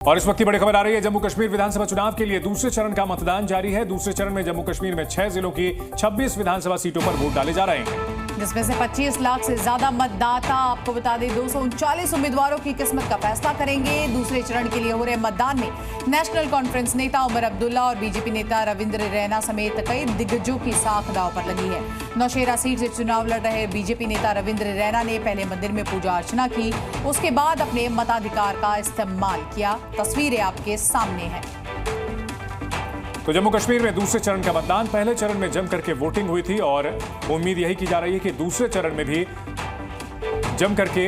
और इस वक्त की बड़ी खबर आ रही है। जम्मू कश्मीर विधानसभा चुनाव के लिए दूसरे चरण का मतदान जारी है। दूसरे चरण में जम्मू कश्मीर में 6 जिलों की 26 विधानसभा सीटों पर वोट डाले जा रहे हैं, जिसमें से 25 लाख से ज्यादा मतदाता, आपको बता दें 239 उम्मीदवारों की किस्मत का फैसला करेंगे। दूसरे चरण के लिए हो रहे मतदान में नेशनल कॉन्फ्रेंस नेता उमर अब्दुल्ला और बीजेपी नेता रविंद्र रैना समेत कई दिग्गजों की साख दांव पर लगी है। नौशेरा सीट से चुनाव लड़ रहे बीजेपी नेता रविंद्र रैना ने पहले मंदिर में पूजा अर्चना की, उसके बाद अपने मताधिकार का इस्तेमाल किया। तस्वीरें आपके सामने हैं। तो जम्मू कश्मीर में दूसरे चरण का मतदान, पहले चरण में जम करके वोटिंग हुई थी और उम्मीद यही की जा रही है कि दूसरे चरण में भी जम करके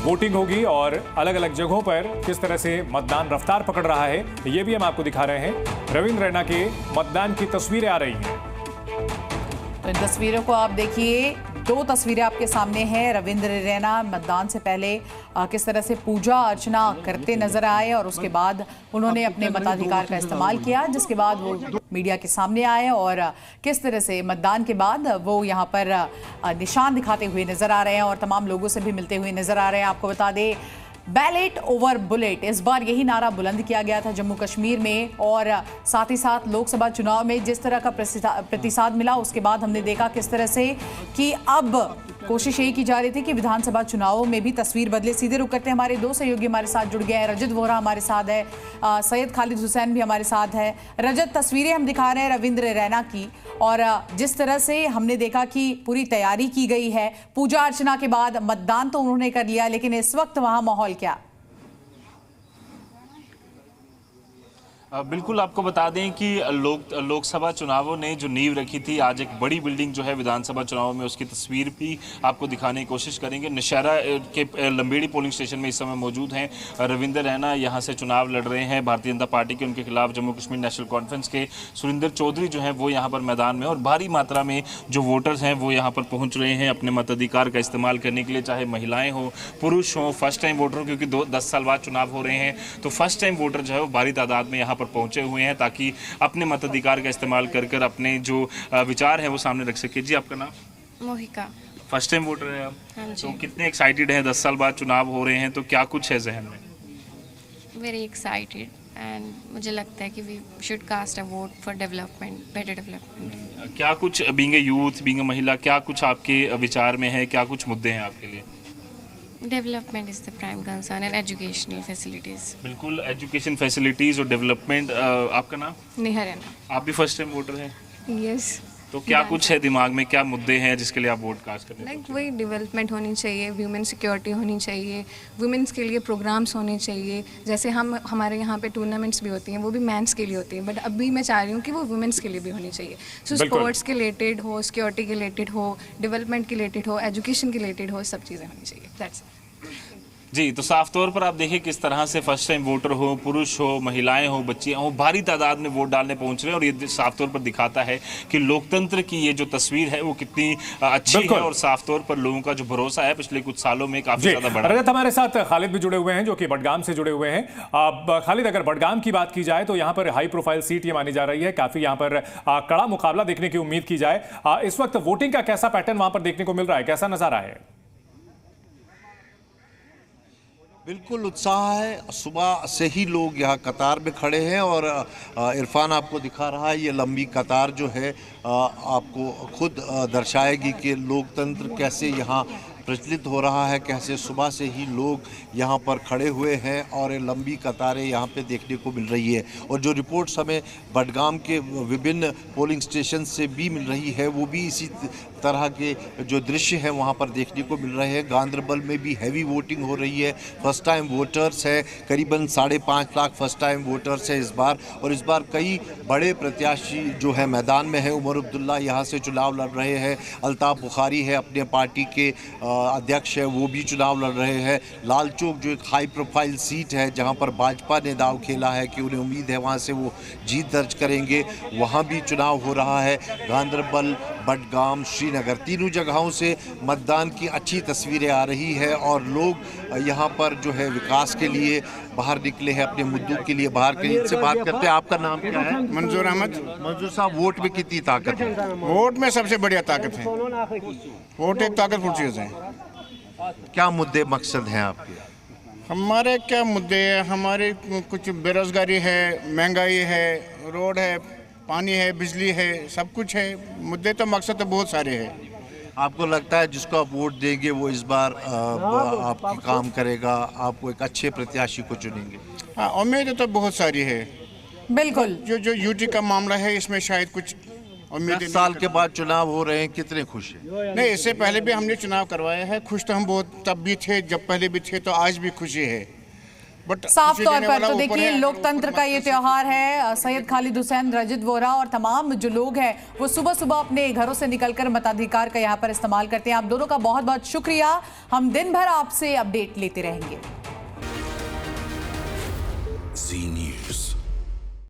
वोटिंग होगी और अलग अलग जगहों पर किस तरह से मतदान रफ्तार पकड़ रहा है ये भी हम आपको दिखा रहे हैं। रविंद्र रैना के मतदान की तस्वीरें आ रही हैं, तो इन तस्वीरों को आप देखिए। दो तस्वीरें आपके सामने हैं। रविंद्र रैना मतदान से पहले किस तरह से पूजा अर्चना करते नजर आए और उसके बाद उन्होंने अपने मताधिकार का इस्तेमाल किया, जिसके बाद वो मीडिया के सामने आए और किस तरह से मतदान के बाद वो यहाँ पर निशान दिखाते हुए नजर आ रहे हैं और तमाम लोगों से भी मिलते हुए नजर आ रहे हैं। आपको बता दें, बैलेट ओवर बुलेट, इस बार यही नारा बुलंद किया गया था जम्मू कश्मीर में। और साथ ही साथ लोकसभा चुनाव में जिस तरह का प्रतिसाद मिला, उसके बाद हमने देखा किस तरह से कि अब कोशिश यही की जा रही थी कि विधानसभा चुनावों में भी तस्वीर बदले। सीधे रुक करते हमारे दो सहयोगी हमारे साथ जुड़ गए हैं। रजत वोहरा हमारे साथ है, सैयद खालिद हुसैन भी हमारे साथ है। रजत, तस्वीरें हम दिखा रहे हैं रविंद्र रैना की, और जिस तरह से हमने देखा कि पूरी तैयारी की गई है, पूजा अर्चना के बाद मतदान तो उन्होंने कर लिया, लेकिन इस वक्त वहां माहौल क्या? बिल्कुल, आपको बता दें कि लोकसभा चुनावों ने जो नींव रखी थी, आज एक बड़ी बिल्डिंग जो है विधानसभा चुनाव में, उसकी तस्वीर भी आपको दिखाने की कोशिश करेंगे। नौशेरा के लंबेड़ी पोलिंग स्टेशन में इस समय मौजूद हैं रविंद्र रैना। यहाँ से चुनाव लड़ रहे हैं भारतीय जनता पार्टी के, उनके खिलाफ जम्मू कश्मीर नेशनल कॉन्फ्रेंस के सुरिंदर चौधरी जो हैं वो यहाँ पर मैदान में, और भारी मात्रा में जो वोटर्स हैं वो यहाँ पर पहुँच रहे हैं अपने मताधिकार का इस्तेमाल करने के लिए, चाहे महिलाएँ हों, पुरुष हों, फर्स्ट टाइम वोटर, क्योंकि 10 साल बाद चुनाव हो रहे हैं, तो फर्स्ट टाइम वोटर जो है वो भारी तादाद में यहाँ पर पहुंचे हुए हैं ताकि अपने मताधिकार का इस्तेमाल कर अपने जो विचार हैं वो सामने रख सके। जी, आपका नाम? मोहिका। फर्स्ट टाइम वोटर हैं आप? हाँ जी। तो कितने एक्साइटेड हैं? 10 साल बाद चुनाव हो रहे हैं, तो क्या कुछ है जहन में? वेरी एक्साइटेड, एंड मुझे लगता है कि we should cast a vote for development, better development. क्या कुछ being a youth, being a महिला, क्या कुछ आपके विचार में है, क्या कुछ मुद्दे हैं आपके लिए? Development is the prime concern and educational facilities. बिल्कुल, एजुकेशन फैसिलिटीज और डेवलपमेंट। आपका नाम? नेहा रैना। आप भी फर्स्ट टाइम वोटर हैं? यस। तो क्या कुछ है दिमाग में, क्या मुद्दे हैं जिसके लिए आप वोट कास्ट करने? लाइक वही डेवलपमेंट होनी चाहिए, वुमेन सिक्योरिटी होनी चाहिए, वुमेन्स के लिए प्रोग्राम्स होने चाहिए। जैसे हमारे यहाँ पे टूर्नामेंट्स भी होती हैं, वो भी मेंस के लिए होती हैं, बट अभी मैं चाह रही हूँ कि वो वुमेन्स के लिए भी होनी चाहिए। सो स्पोर्ट्स के रिलेटेड हो, सिक्योरिटी के रिलेटेड हो, डेवलपमेंट के रिलेटेड हो, एजुकेशन के रिलेटेड हो, सब चीज़ें होनी चाहिए। That's it. जी, तो साफ तौर पर आप देखिए किस तरह से फर्स्ट टाइम वोटर हो, पुरुष हो, महिलाएं हो, बच्चियां हो, भारी तादाद में वोट डालने पहुंच रहे हैं, और ये साफ तौर पर दिखाता है कि लोकतंत्र की ये जो तस्वीर है वो कितनी अच्छी है, और साफ तौर पर लोगों का जो भरोसा है पिछले कुछ सालों में काफी ज्यादा बढ़ा। रजत, हमारे साथ खालिद भी जुड़े हुए हैं जो कि बडगाम से जुड़े हुए हैं। खालिद, अगर बडगाम की बात की जाए तो यहाँ पर हाई प्रोफाइल सीट ये मानी जा रही है, काफी यहाँ पर कड़ा मुकाबला देखने की उम्मीद की जाए। इस वक्त वोटिंग का कैसा पैटर्न वहां पर देखने को मिल रहा है, कैसा नजारा है? बिल्कुल उत्साह है, सुबह से ही लोग यहाँ कतार में खड़े हैं, और इरफान आपको दिखा रहा है ये लंबी कतार जो है आपको खुद दर्शाएगी कि लोकतंत्र कैसे यहाँ प्रचलित हो रहा है, कैसे सुबह से ही लोग यहाँ पर खड़े हुए हैं और ये लंबी कतारें यहाँ पे देखने को मिल रही है। और जो रिपोर्ट्स हमें बडगाम के विभिन्न पोलिंग स्टेशन से भी मिल रही है, वो भी इसी तरह के जो दृश्य हैं वहाँ पर देखने को मिल रहे हैं। गांदरबल में भी हैवी वोटिंग हो रही है, फर्स्ट टाइम वोटर्स है, करीबन 5.5 लाख फर्स्ट टाइम वोटर्स है इस बार, और इस बार कई बड़े प्रत्याशी जो है मैदान में है। उमर अब्दुल्ला यहाँ से चुनाव लड़ रहे हैं, अल्ताफ़ बुखारी है अपने पार्टी के अध्यक्ष है, वो भी चुनाव लड़ रहे हैं। लाल चौक जो एक हाई प्रोफाइल सीट है जहां पर भाजपा ने दाव खेला है कि उन्हें उम्मीद है वहां से वो जीत दर्ज करेंगे, वहां भी चुनाव हो रहा है। गांदरबल, बडगाम, श्रीनगर, तीनों जगहों से मतदान की अच्छी तस्वीरें आ रही है, और लोग यहां पर जो है विकास के लिए बाहर निकले हैं, अपने मुद्दों के लिए बाहर के। इनसे बात करते हैं। आपका नाम क्या है? मंजूर अहमद। मंजूर साहब, वोट में कितनी ताकत है? वोट में सबसे बढ़िया ताकत है, वोट एक ताकतवर चीज़ है। क्या मुद्दे मकसद हैं आपके? हमारे क्या मुद्दे हैं? हमारे कुछ बेरोजगारी है, महंगाई है, रोड है, पानी है, बिजली है, सब कुछ है। मुद्दे तो मकसद तो बहुत सारे हैं। आपको लगता है जिसको आप वोट देंगे वो इस बार आपकी काम करेगा, आपको एक अच्छे प्रत्याशी को चुनेंगे? हाँ, उम्मीद तो बहुत सारी है। बिल्कुल। जो यूटी का मामला है, इसमें शायद कुछ उम्मीद। 10 साल के बाद चुनाव हो रहे हैं, कितने खुश हैं? नहीं, इससे पहले भी हमने चुनाव करवाया है। खुश तो हम बहुत तब भी थे, जब पहले भी थे, तो आज भी खुशी है। बट साफ तौर पर तो देखिए, लोकतंत्र का ये त्योहार है। सैयद खालिद हुसैन, रजित वोरा और तमाम जो लोग हैं वो सुबह सुबह अपने घरों से निकलकर मताधिकार का यहाँ पर इस्तेमाल करते हैं। आप दोनों का बहुत बहुत शुक्रिया। हम दिन भर आपसे अपडेट लेते रहेंगे।